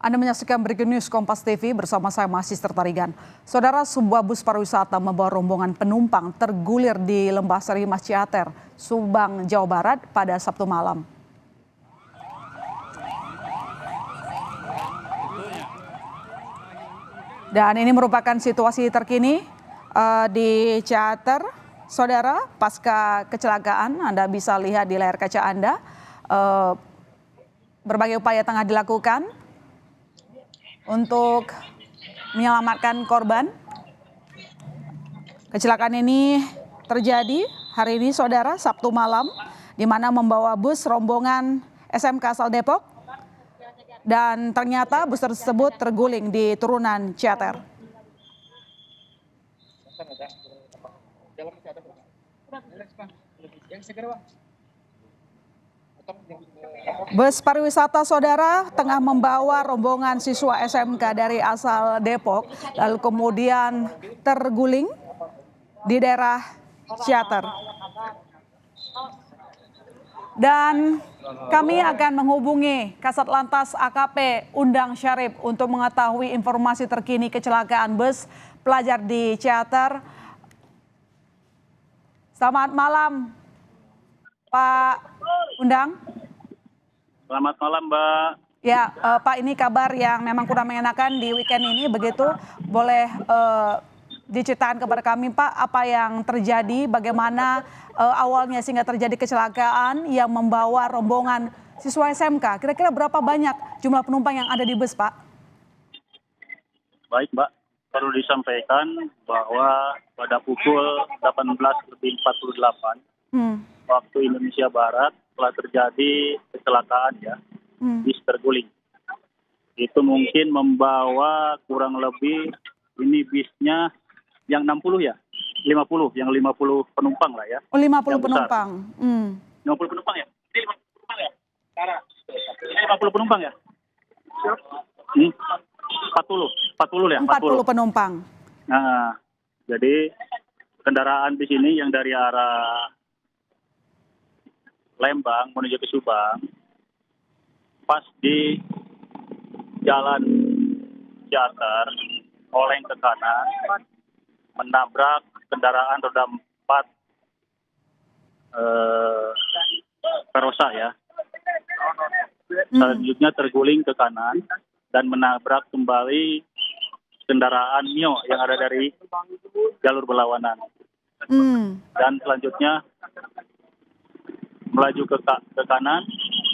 Anda menyaksikan Breaking News Kompas TV bersama saya Masih Tertarigan. Saudara, sebuah bus pariwisata membawa rombongan penumpang tergulir di Lembah Sari Mas Ciater, Subang, Jawa Barat pada Sabtu malam. Dan ini merupakan situasi terkini di Ciater. Saudara, pasca kecelakaan, Anda bisa lihat di layar kaca Anda, berbagai upaya tengah dilakukan untuk menyelamatkan korban. Kecelakaan ini terjadi hari ini, saudara, Sabtu malam, di mana membawa bus rombongan SMK asal Depok, dan ternyata bus tersebut terguling di turunan Ciater. Bus pariwisata, saudara, tengah membawa rombongan siswa SMK dari asal Depok, lalu kemudian terguling di daerah Ciater. Dan kami akan menghubungi Kasat Lantas AKP Undang Syarif untuk mengetahui informasi terkini kecelakaan bus pelajar di Ciater. Selamat malam, Pak Undang. Selamat malam, Mbak. Ya, Pak, ini kabar yang memang kurang mengenakan di weekend ini, begitu. Boleh diceritakan kepada kami, Pak, apa yang terjadi, bagaimana awalnya sehingga terjadi kecelakaan yang membawa rombongan siswa SMK. Kira-kira berapa banyak jumlah penumpang yang ada di bus, Pak? Baik, Mbak. Perlu disampaikan bahwa pada pukul 18.48 waktu Indonesia Barat telah terjadi kecelakaan ya, bis terguling. Itu mungkin membawa kurang lebih, ini bisnya yang 60 ya, 50, yang 50 penumpang lah ya. Oh, 50 penumpang. 50 penumpang ya? Ini 50 penumpang ya? Ini 50 penumpang ya? 40 ya? 40 penumpang. Nah, jadi kendaraan bis ini yang dari arah Lembang menuju ke Subang, pas di jalan Ciater, oleng ke kanan, menabrak kendaraan roda 4 Karosa ya. Selanjutnya terguling ke kanan dan menabrak kembali kendaraan Mio yang ada dari jalur berlawanan. Dan selanjutnya melaju ke kanan,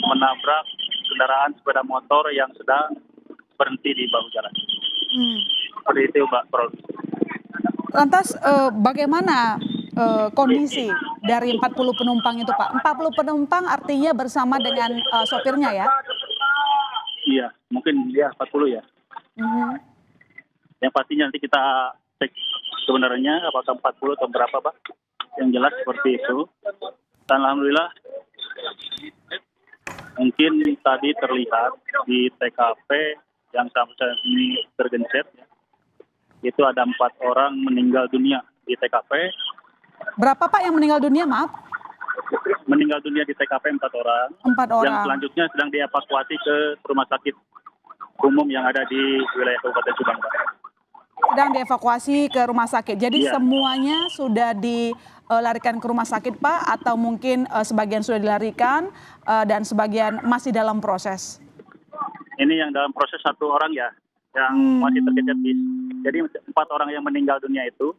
menabrak kendaraan sepeda motor yang sedang berhenti di bahu jalan. Seperti itu, Mbak. Lantas bagaimana kondisi dari 40 penumpang itu, Pak? 40 penumpang artinya bersama dengan sopirnya ya? Iya, mungkin ya 40 ya. Yang pasti nanti kita cek sebenarnya apakah 40 atau berapa, Pak. Yang jelas seperti itu. Dan alhamdulillah mungkin tadi terlihat di TKP yang sampai saat ini tergencet ya, itu ada 4 orang meninggal dunia di TKP. Berapa, Pak, yang meninggal dunia, maaf? Meninggal dunia di TKP 4 orang. 4 orang. Yang selanjutnya sedang dievakuasi ke rumah sakit umum yang ada di wilayah Kabupaten Subang, Pak. Sedang dievakuasi ke rumah sakit. Jadi semuanya sudah dilarikan ke rumah sakit, Pak, atau mungkin sebagian sudah dilarikan dan sebagian masih dalam proses? Ini yang dalam proses 1 orang ya, yang masih tergencet bis. Jadi 4 orang yang meninggal dunia itu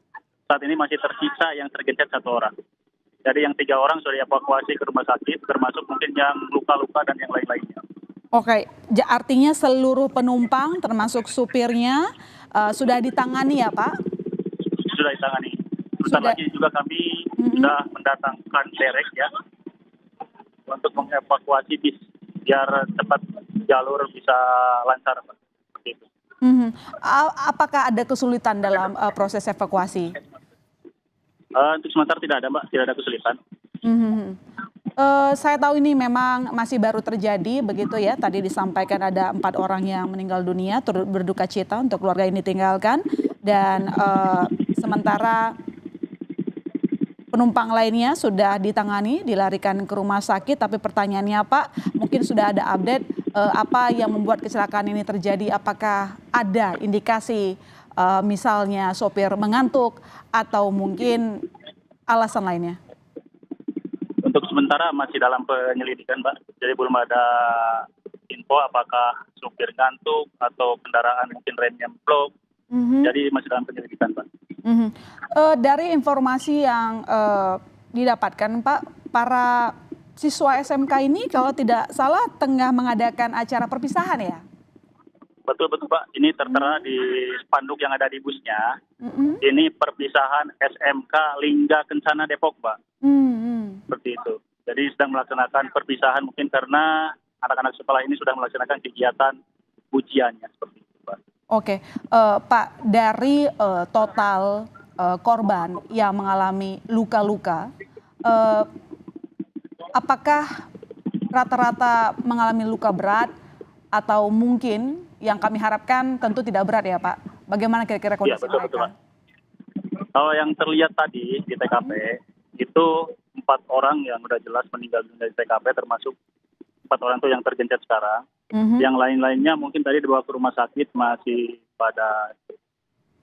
saat ini masih tersisa yang tergencet 1 orang. Jadi yang 3 orang sudah dievakuasi ke rumah sakit, termasuk mungkin yang luka-luka dan yang lain-lainnya. Oke, artinya seluruh penumpang termasuk supirnya sudah ditangani ya, Pak? Sudah ditangani. Sebentar lagi juga kami sudah mendatangkan derek ya untuk mengevakuasi bis biar cepat jalur bisa lancar, Pak. Seperti itu. Apakah ada kesulitan dalam proses evakuasi? Untuk sementara tidak ada, Mbak, tidak ada kesulitan. Saya tahu ini memang masih baru terjadi begitu ya. Tadi disampaikan ada 4 orang yang meninggal dunia, turut berduka cita untuk keluarga ini ditinggalkan. Dan sementara penumpang lainnya sudah ditangani, dilarikan ke rumah sakit. Tapi pertanyaannya, Pak, mungkin sudah ada update apa yang membuat kecelakaan ini terjadi? Apakah ada indikasi misalnya sopir mengantuk atau mungkin alasan lainnya? Untuk sementara masih dalam penyelidikan, Mbak. Jadi belum ada info apakah supir ngantuk atau kendaraan mungkin remnya blok. Jadi masih dalam penyelidikan, Pak. Dari informasi yang didapatkan, Pak, para siswa SMK ini kalau tidak salah tengah mengadakan acara perpisahan ya? Betul, Pak. Ini tertera di spanduk yang ada di busnya. Ini perpisahan SMK Lingga Kencana Depok, Pak. Seperti itu. Jadi sedang melaksanakan perpisahan mungkin karena anak-anak sekolah ini sudah melaksanakan kegiatan ujiannya seperti itu, Pak. Oke, Pak, dari total korban yang mengalami luka-luka, apakah rata-rata mengalami luka berat atau mungkin yang kami harapkan tentu tidak berat ya, Pak? Bagaimana kira-kira kondisi betul, mereka? Pak. Kalau yang terlihat tadi di TKP itu 4 orang yang sudah jelas meninggal dunia di TKP, termasuk 4 orang itu yang tergencet sekarang. Yang lain-lainnya mungkin tadi dibawa ke rumah sakit masih pada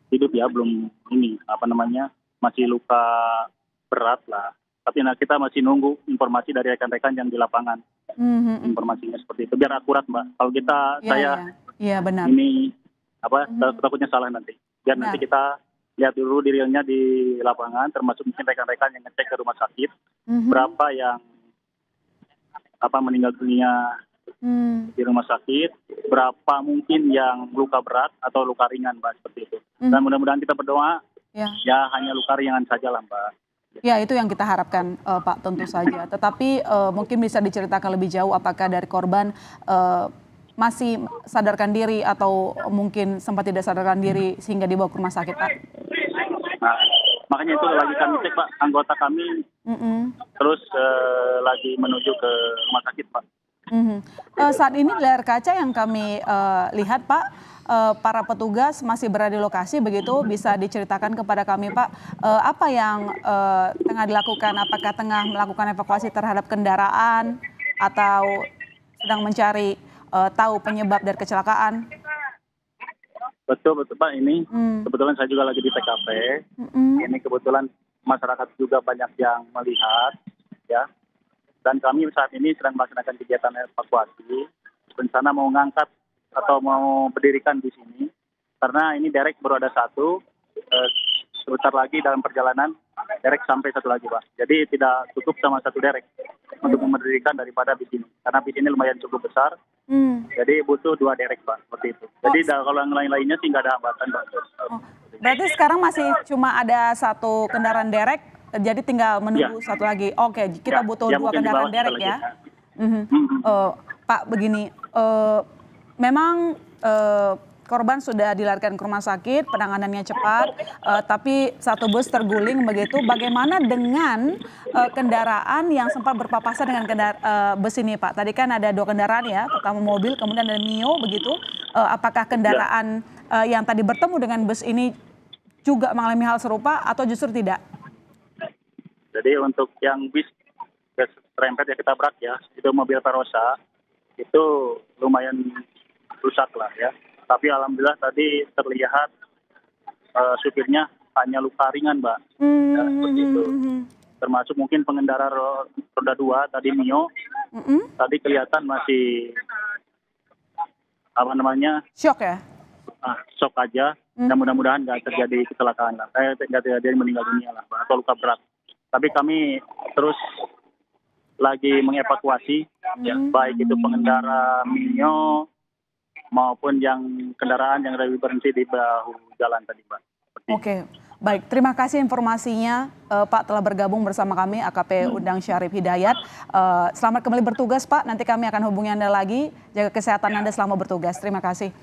hidup ya, belum masih luka berat lah. Tapi kita masih nunggu informasi dari rekan-rekan yang di lapangan. Informasinya seperti itu biar akurat, Mbak. Kalau Iya, benar. Ini takutnya salah nanti. Biar nanti kita lihat dulu di realnya di lapangan, termasuk mungkin rekan-rekan yang ngecek ke rumah sakit berapa yang meninggal dunia di rumah sakit, berapa mungkin yang luka berat atau luka ringan, Mbak, seperti itu. Dan mudah-mudahan kita berdoa ya hanya luka ringan saja lah, Mbak. Ya, itu yang kita harapkan, Pak, tentu saja. Tetapi mungkin bisa diceritakan lebih jauh apakah dari korban masih sadarkan diri atau mungkin sempat tidak sadarkan diri sehingga dibawa ke rumah sakit, Pak? Nah, makanya itu lagi kami cek, Pak, anggota kami terus lagi menuju ke rumah sakit, Pak. Saat ini di layar kaca yang kami lihat, Pak, para petugas masih berada di lokasi, begitu bisa diceritakan kepada kami, Pak, apa yang tengah dilakukan? Apakah tengah melakukan evakuasi terhadap kendaraan atau sedang mencari tahu penyebab dari kecelakaan? Betul, Pak. Ini kebetulan saya juga lagi di TKP. Ini kebetulan masyarakat juga banyak yang melihat, ya. Dan kami saat ini sedang melaksanakan kegiatan evakuasi. Rencana mau ngangkat atau mau berdirikan di sini. Karena ini derek baru ada 1. Sebentar lagi dalam perjalanan derek sampai 1 lagi, Pak. Jadi tidak cukup sama 1 derek untuk mendirikan daripada bis ini. Karena bis ini lumayan cukup besar. Jadi butuh 2 derek, Pak, seperti itu. Jadi kalau yang lain-lainnya sih nggak ada hambatan, Pak. Berarti sekarang masih cuma ada 1 kendaraan derek, jadi tinggal menunggu 1 lagi. Oke, kita butuh 2 kendaraan derek ya. Pak, begini, memang korban sudah dilarikan ke rumah sakit, penanganannya cepat, tapi 1 bus terguling begitu. Bagaimana dengan kendaraan yang sempat berpapasan dengan bus ini, Pak? Tadi kan ada 2 kendaraan ya, pertama mobil, kemudian ada Mio begitu. Apakah kendaraan yang tadi bertemu dengan bus ini juga mengalami hal serupa atau justru tidak? Jadi untuk yang bis serempet yang ketabrak ya, itu mobil Verosa, itu lumayan rusak lah ya. Tapi alhamdulillah tadi terlihat supirnya hanya luka ringan, Mbak. Ya, seperti itu. Termasuk mungkin pengendara roda 2 tadi Mio, tadi kelihatan masih shock ya? Shock aja. Dan mudah-mudahan nggak terjadi kecelakaan lah. Nggak terjadi meninggal dunia lah, Mbak, atau luka berat. Tapi kami terus lagi mengevakuasi, ya, baik itu pengendara Mio maupun yang kendaraan yang lebih berhenti di bahu jalan tadi, Pak. Oke, baik. Terima kasih informasinya, Pak, telah bergabung bersama kami, AKP Undang Syarif Hidayat. Selamat kembali bertugas, Pak. Nanti kami akan hubungi Anda lagi. Jaga kesehatan Anda selama bertugas. Terima kasih.